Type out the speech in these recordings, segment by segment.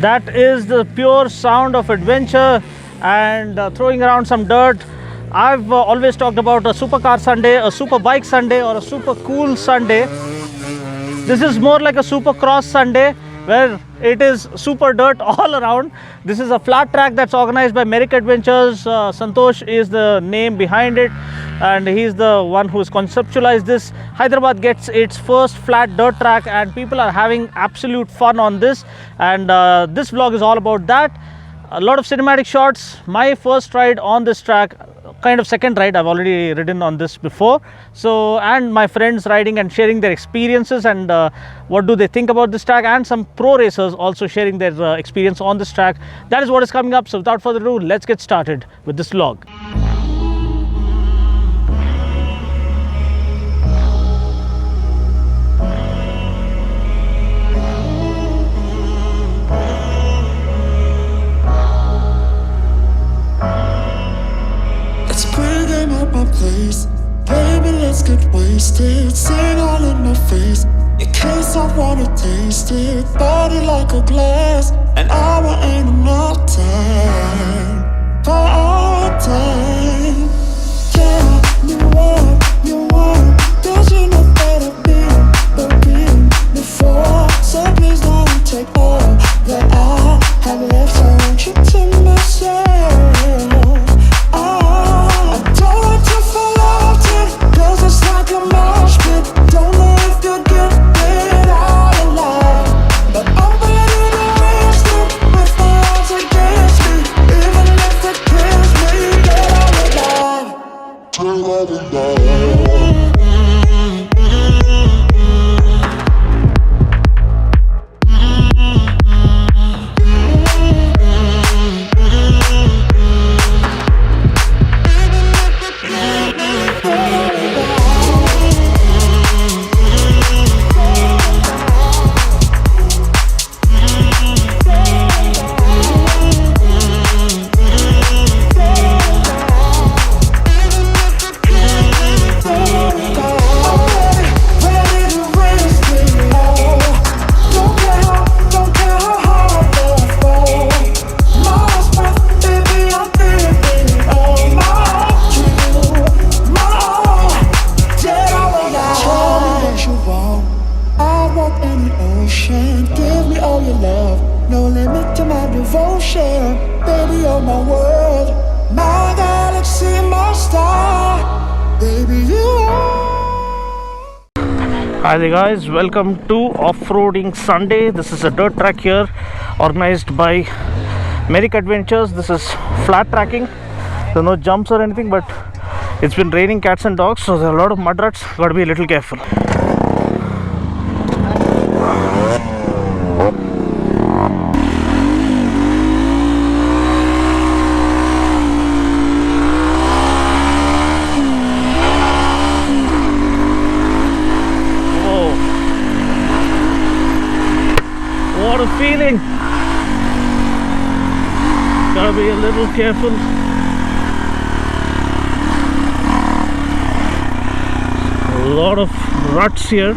That is the pure sound of adventure and throwing around some dirt. I've always talked about a supercar Sunday, a super bike Sunday, or a super cool Sunday. This is more like a super cross Sunday where it is super dirt all around. This is a flat track that's organized by Merrick Adventures. Santosh is the name behind it, and he's the one who's conceptualized this. Hyderabad gets its first flat dirt track, and people are having absolute fun on this. And this vlog is all about that. A lot of cinematic shots. My first ride on this track, kind of second ride. I've already ridden on this before. So, and my friends riding and sharing their experiences and what do they think about this track, and some pro racers also sharing their experience on this track. That is what is coming up. So without further ado, let's get started with this vlog. Place. Baby, let's get wasted. Sing all in my face. In case I wanna taste it. Body like a glass. An hour ain't enough time for our time. Yeah, you want. Cause you know that I've been before. So please don't take all that I have left. I want you to myself. Hi there guys, welcome to Off-Roading Sunday. This is a dirt track here organized by Merrick Adventures. This is flat tracking. There are no jumps or anything, but it's been raining cats and dogs, so there are a lot of mud ruts. Gotta be a little careful. What a feeling! Gotta be a little careful. A lot of ruts here.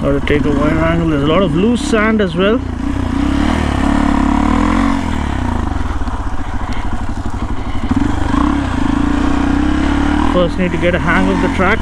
Gotta take a wide angle. There's a lot of loose sand as well. First need to get a hang of the track.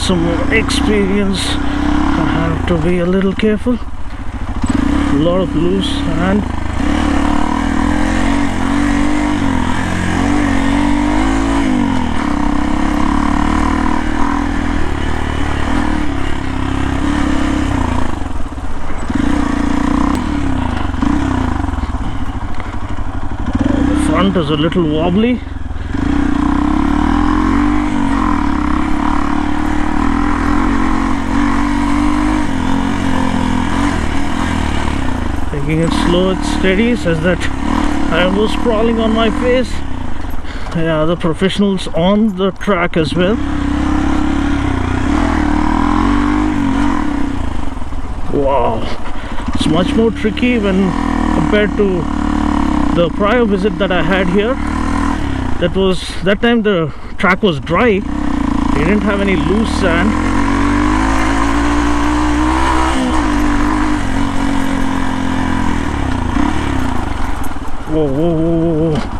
some more experience, I have to be a little careful. A lot of loose sand. The front is a little wobbly. Taking it slow and steady, says that I was sprawling on my face. Yeah, the professionals on the track as well. Wow, it's much more tricky when compared to the prior visit that I had here. That time the track was dry. We didn't have any loose sand. Whoa, whoa, whoa, whoa, whoa.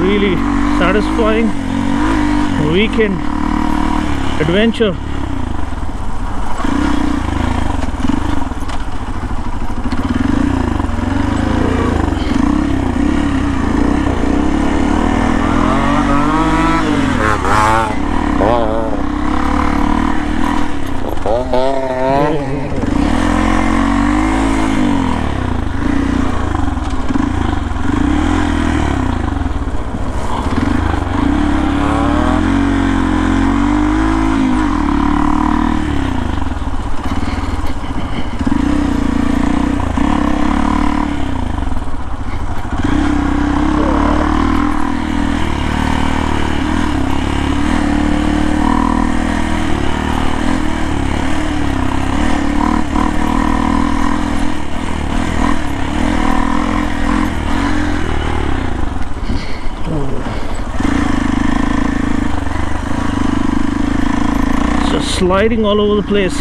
Really satisfying weekend adventure. Just sliding all over the place.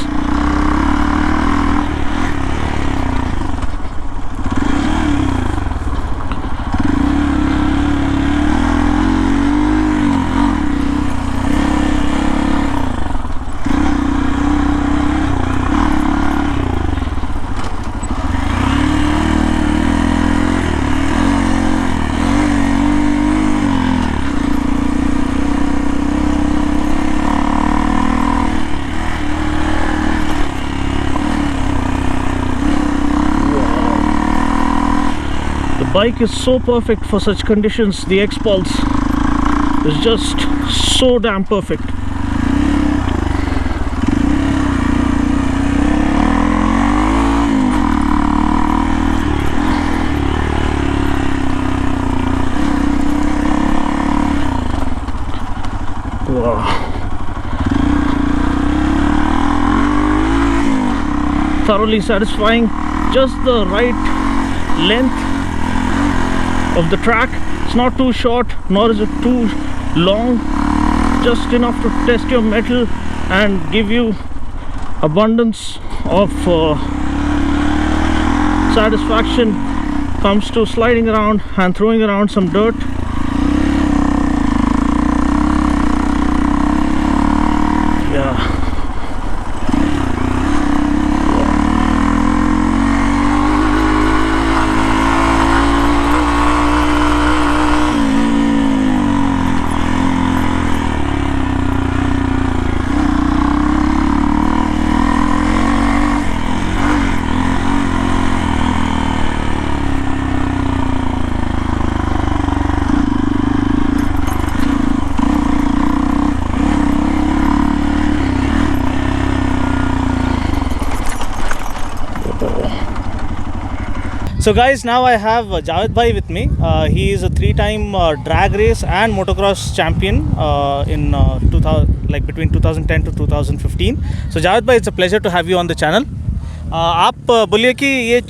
The bike is so perfect for such conditions. The X-Pulse is just so damn perfect. Wow. Thoroughly satisfying. Just the right length of the track. It's not too short, nor is it too long. Just enough to test your mettle and give you abundance of satisfaction. Comes to sliding around and throwing around some dirt. Yeah. So guys, now I have Javed Bhai with me. He is a three-time drag race and motocross champion in 2000, like between 2010 to 2015. So Javed Bhai, it's a pleasure to have you on the channel. आप बोलिए कि ये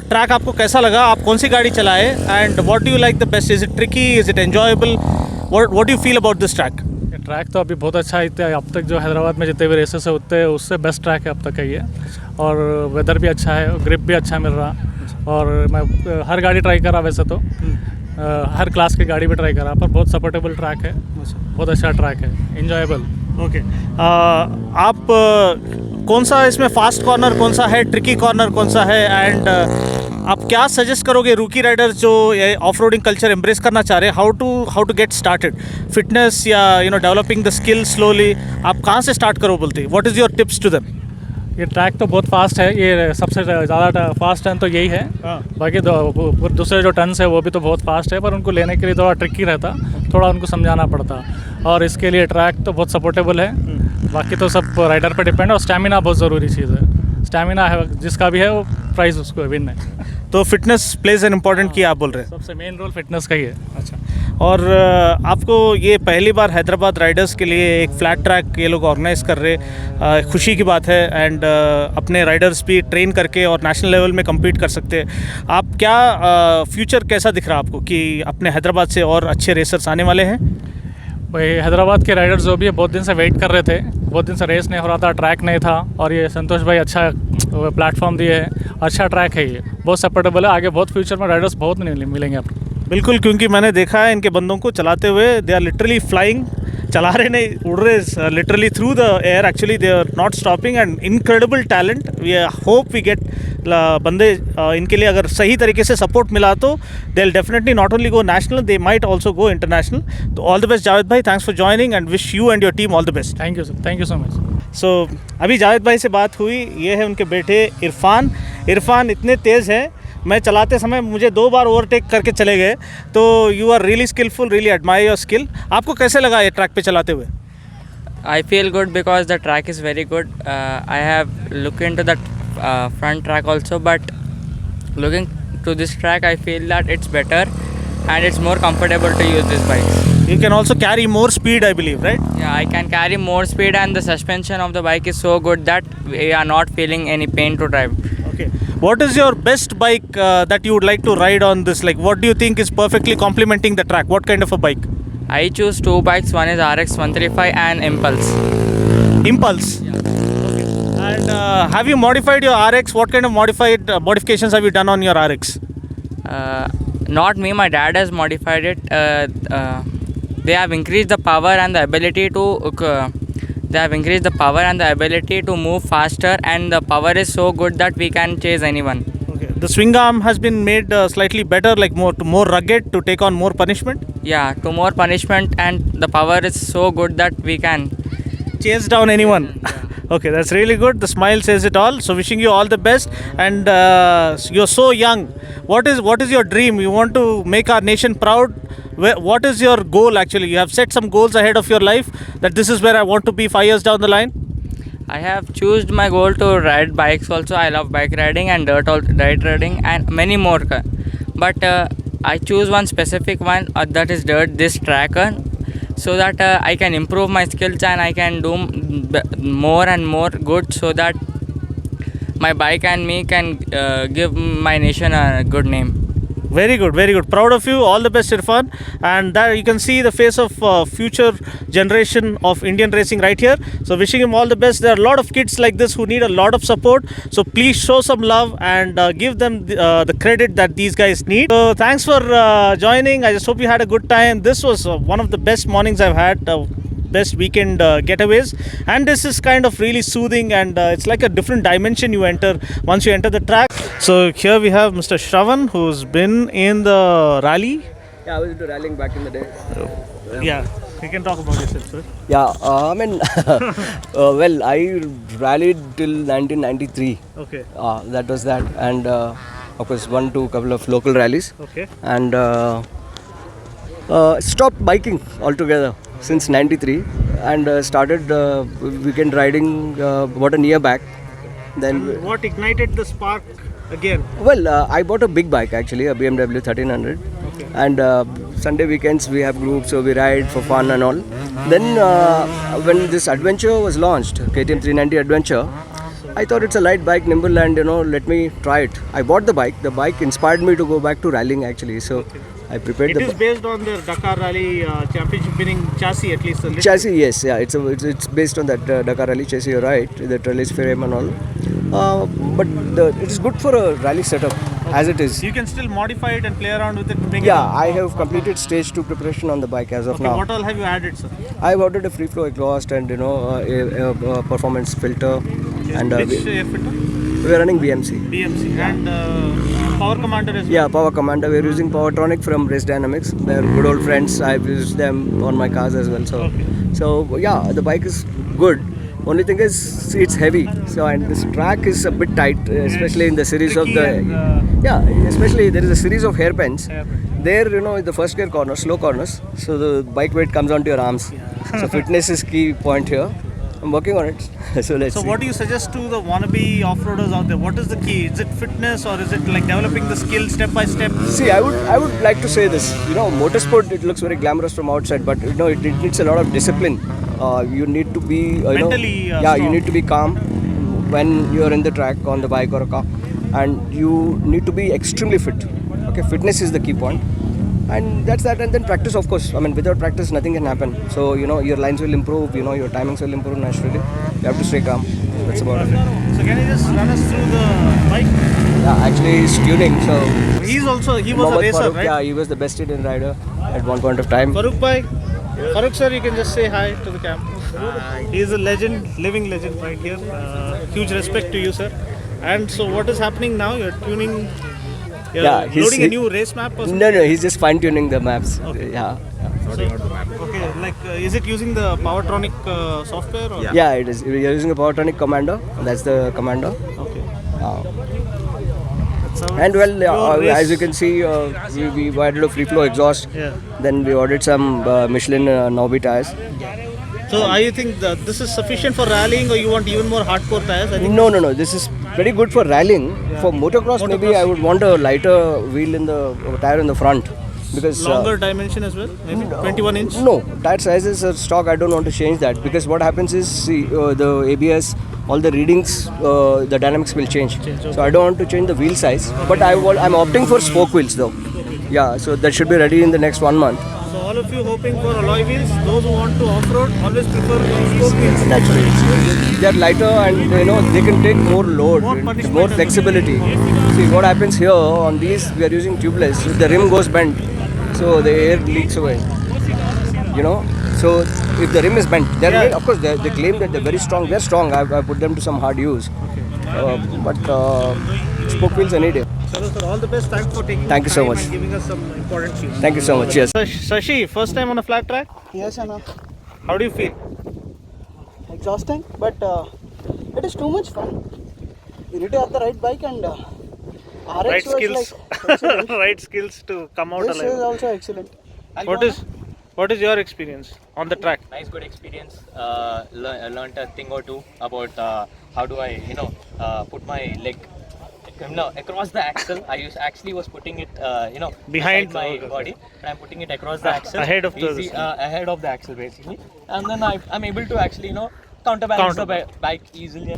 track आपको कैसा लगा, आप कौन सी गाड़ी चलाए, and what do you like the best? Is it tricky, is it enjoyable, what do you feel about this track? ये ट्रैक तो अभी बहुत अच्छा है, अब तक जो हैदराबाद में जितने भी रेसेस है उतने उससे बेस्ट ट्रैक है अब तक का ये। और वेदर भी अच्छा है, ग्रिप भी अच्छा मिल रहा, और मैं हर गाड़ी ट्राई करा वैसे तो, हर क्लास की गाड़ी भी ट्राई करा, पर बहुत सपोर्टेबल ट्रैक है, बहुत अच्छा ट्रैक है, इंजॉयबल। ओके, आप कौन सा इसमें फास्ट कॉर्नर कौन सा है, ट्रिकी कॉर्नर कौन सा है, एंड आप क्या सजेस्ट करोगे रूकी राइडर्स जो ये ऑफ रोडिंग कल्चर एम्ब्रेस करना चाह रहे हैं? How to get started, fitness या डेवलपिंग द स्किल स्लोली, आप कहाँ से स्टार्ट करो बोलते? What is your tips to them? ये ट्रैक तो बहुत फास्ट है, ये सबसे ज़्यादा फास्ट टर्न तो यही है। बाकी दूसरे जो टर्न्स है वो भी तो बहुत फास्ट है, पर उनको लेने के लिए थोड़ा ट्रिकी रहता, थोड़ा उनको समझाना पड़ता, और इसके लिए ट्रैक तो बहुत सपोर्टेबल है। बाकी तो सब राइडर पे डिपेंड, और स्टैमिना बहुत ज़रूरी चीज़ है। स्टैमिना है जिसका भी है वो प्राइज़ उसको विन है। तो फिटनेस प्लेज एन इम्पॉर्टेंट की आप बोल रहे हैं? सबसे मेन रोल फिटनेस का ही है। अच्छा, और आपको ये पहली बार हैदराबाद राइडर्स के लिए एक फ्लैट ट्रैक ये लोग ऑर्गेनाइज कर रहे, खुशी की बात है, एंड अपने राइडर्स भी ट्रेन करके और नेशनल लेवल में compete कर सकते हैं। आप क्या फ्यूचर कैसा दिख रहा है आपको कि अपने हैदराबाद से और अच्छे रेसर्स आने वाले हैं? भाई हैदराबाद के राइडर्स जो भी है बहुत दिन से वेट कर रहे थे, बहुत दिन से रेस नहीं हो रहा था, ट्रैक नहीं था, और ये संतोष भाई अच्छा प्लेटफॉर्म दिए है, अच्छा ट्रैक है, ये बहुत सपोर्टेबल है, आगे बहुत फ्यूचर में राइडर्स बहुत मिलेंगे आपको। बिल्कुल, क्योंकि मैंने देखा है इनके बंदों को चलाते हुए, दे आर लिटरली फ्लाइंग, चला रहे नहीं, उड़ रहे literally through the air, actually they are not stopping, and incredible talent. We hope we get बंदे इनके लिए अगर सही तरीके से सपोर्ट मिला तो they will definitely not only go national, they might also go international. तो ऑल द बेस्ट जावेद भाई, thanks for joining and wish you and your team all the best. Thank you sir, thank you so much. So अभी जावेद भाई से बात हुई, ये है उनके बेटे इरफान। इरफान इतने तेज़ हैं, मैं चलाते समय मुझे 2 बार ओवरटेक करके चले गए, तो you are really skillful, really admire your skill. आपको कैसे लगा ये ट्रैक पे चलाते हुए? I feel good because the track is very good. I have looked into the front track also, but looking to this track, I feel that it's better and it's more comfortable to use this bike. You can also carry more speed, I believe, right? Yeah, I can carry more speed, and the suspension of the bike is so good that we are not feeling any pain to drive. Okay. What is your best bike that you would like to ride on this? Like, what do you think is perfectly complementing the track? What kind of a bike? I choose 2 bikes. One is RX 135 and Impulse. Impulse. Yeah. And have you modified your RX? What kind of modifications have you done on your RX? Not me. My dad has modified it. They have increased the power and the ability to. They have increased the power and the ability to move faster, and the power is so good that we can chase anyone. Okay. The swing arm has been made slightly better, like more rugged to take on more punishment. Yeah, to more punishment, and the power is so good that we can Chase down anyone. Okay, that's really good. The smile says it all. So wishing you all the best. And you're so young. What is your dream? You want to make our nation proud. What is your goal actually? You have set some goals ahead of your life, that this is where I want to be 5 years down the line. I have chosen my goal to ride bikes also. I love bike riding and dirt riding and many more. But I choose one specific one, that is dirt, this track, so that I can improve my skills and I can do more and more good, so that my bike and me can give my nation a good name. Very good, very good. Proud of you. All the best, Irfan. And there you can see the face of future generation of Indian racing right here. So wishing him all the best. There are a lot of kids like this who need a lot of support. So please show some love and give them the credit that these guys need. So thanks for joining. I just hope you had a good time. This was one of the best mornings I've had. Best weekend getaways, and this is kind of really soothing, and it's like a different dimension you enter once you enter the track. So here we have Mr. Shravan, who's been in the rally. Yeah, I was into rallying back in the day. Yeah, you can talk about yourself, sir. Yeah, I mean, well, I rallied till 1993. Okay. That was that, and of course, one to couple of local rallies. Okay. And stopped biking altogether since 93, and started weekend riding about a year back. Then What ignited the spark again? Well, I bought a big bike actually, a BMW 1300. And Sunday weekends we have groups, so we ride for fun and all. Then when this adventure was launched, KTM 390 Adventure, I thought it's a light bike, nimble, and let me try it. I bought the bike. The bike inspired me to go back to rallying actually. So I prepared It the is based on the Dakar Rally championship winning chassis, at least a little. chassis. Yes, yeah, it's based on that Dakar Rally chassis. You're right, the trellis frame and all. But it is good for a rally setup as it is. You can still modify it and play around with it to bring it Yeah, up. I have completed stage 2 preparation on the bike as of Okay, now. what all have you added, sir? I've ordered a free flow exhaust and a performance filter, and Which air filter? we are running BMC. BMC. And Power Commander as well? Yeah, Power Commander. We're using Powertronic from Race Dynamics. They're good old friends. I've used them on my cars as well. So yeah, the bike is good. Only thing is it's heavy. So and this track is a bit tight, especially in the series of tricky the and, yeah. Especially there is a series of hairpins. Hairpin. There, the first gear corners, slow corners. So the bike weight comes onto your arms. So fitness is key point here. I'm working on it. So let's So see. what do you suggest to the wannabe off-roaders out there? What is the key? Is it fitness or is it like developing the skill step by step? See, I would like to say this. Motorsport, it looks very glamorous from outside, but it needs a lot of discipline. You need to be Mentally yeah, you strong. need to be calm when you're in the track on the bike or a car, and you need to be extremely fit. Okay, fitness is the key point. And that's that, and then practice, of course. I mean, without practice, nothing can happen. So, your lines will improve, your timings will improve naturally. You have to stay calm. That's about it. So can you just run us through the bike? Yeah, actually, he's tuning. So, He was a Mohammad racer, Farooq, right? yeah, he was the best Indian rider at one point of time. Farooq bhai, Farooq sir, you can just say hi to the camera. He is a legend, living legend right here. Huge respect to you, sir. And so what is happening now? You're tuning, you're Yeah, loading a new race map or something? No, he's just fine tuning the maps. Okay. Yeah. Okay, like is it using the Powertronic software? Or? Yeah, it is. We are using a Powertronic Commander. That's the Commander. Okay. Uh, That's how and well, your race- as you can see, we added a free flow exhaust. Yeah. Then we ordered some Michelin Nobi tires. So are you think that this is sufficient for rallying or you want even more hardcore tires? I think No. This is pretty good for rallying. For motocross, maybe I would want a lighter wheel in the tire in the front, because longer dimension as well, maybe 21 inch. No, tire sizes are stock. I don't want to change that, because what happens is, see, the ABS, all the readings, the dynamics will change. So I don't want to change the wheel size. But I'm opting for spoke wheels though. Yeah, so that should be ready in the next 1 month. So all of you hoping for alloy wheels, those who want to off-road always prefer spoke wheels. Naturally, they are lighter and they can take more load, More punishment more as well. flexibility. See what happens here on these, we are using tubeless. If the rim goes bent, so the air leaks away. So if the rim is bent, of course they claim that they're very strong. They're strong. I put them to some hard use. But spoke wheels are needed. So sir, all the best. Thanks for taking Thank you so time much. and giving us some important cues. Thank you so much. Yes. Shashi, first time on a flat track? Yes, Anna. How do you feel? Exhausting, but it is too much fun. You need to have the right bike, and RX Right was skills. like excellent. Right skills to come out This is alive. also excellent. What is your experience on the track? Nice, good experience. Learned a thing or two about how do I, put my leg, across the axle. I was putting it, Behind beside my the- body, and I'm putting it across the axle. Ahead of the- ahead of the axle basically, and then I'm able to actually, counterbalance the bike easily.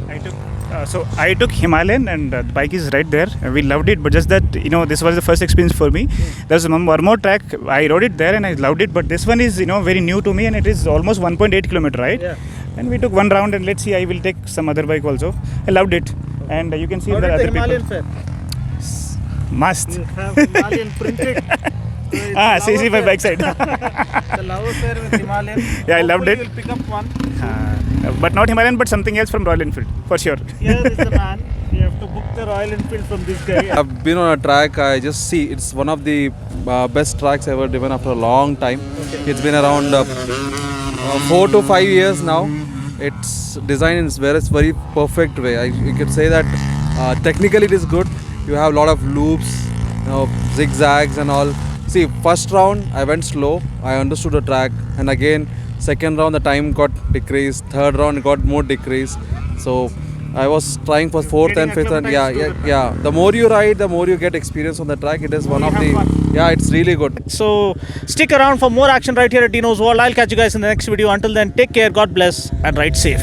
So I took Himalayan, and the bike is right there. We loved it, but just that this was the first experience for me. There's one more track. I rode it there and I loved it, but this one is very new to me, and it is almost 1.8 kilometer, right? Yeah. And we took one round, and let's see. I will take some other bike also. I loved it, and you can see How the did other the Himalayan people. fare? Must. You have Himalayan printed. So it's a See lover my fare. backside. The lover fare with Himalayan. Yeah, I loved Hopefully it. You'll pick up one. But not Himalayan, but something else from Royal Enfield for sure. Here is the man. You have to book the Royal Enfield from this guy. I've been on a track. I just see it's one of the best tracks ever driven after a long time. It's been around 4 to 5 years now. It's designed in very perfect way. You could say that technically it is good. You have a lot of loops, zigzags and all. See, first round I went slow. I understood the track, and again second round the time got decreased. Third round it got more decreased. So I was trying for fourth and fifth, and yeah. The more you ride, the more you get experience on the track. It is one of the it's really good. So stick around for more action right here at Dino's World. I'll catch you guys in the next video. Until then, take care, God bless, and ride safe.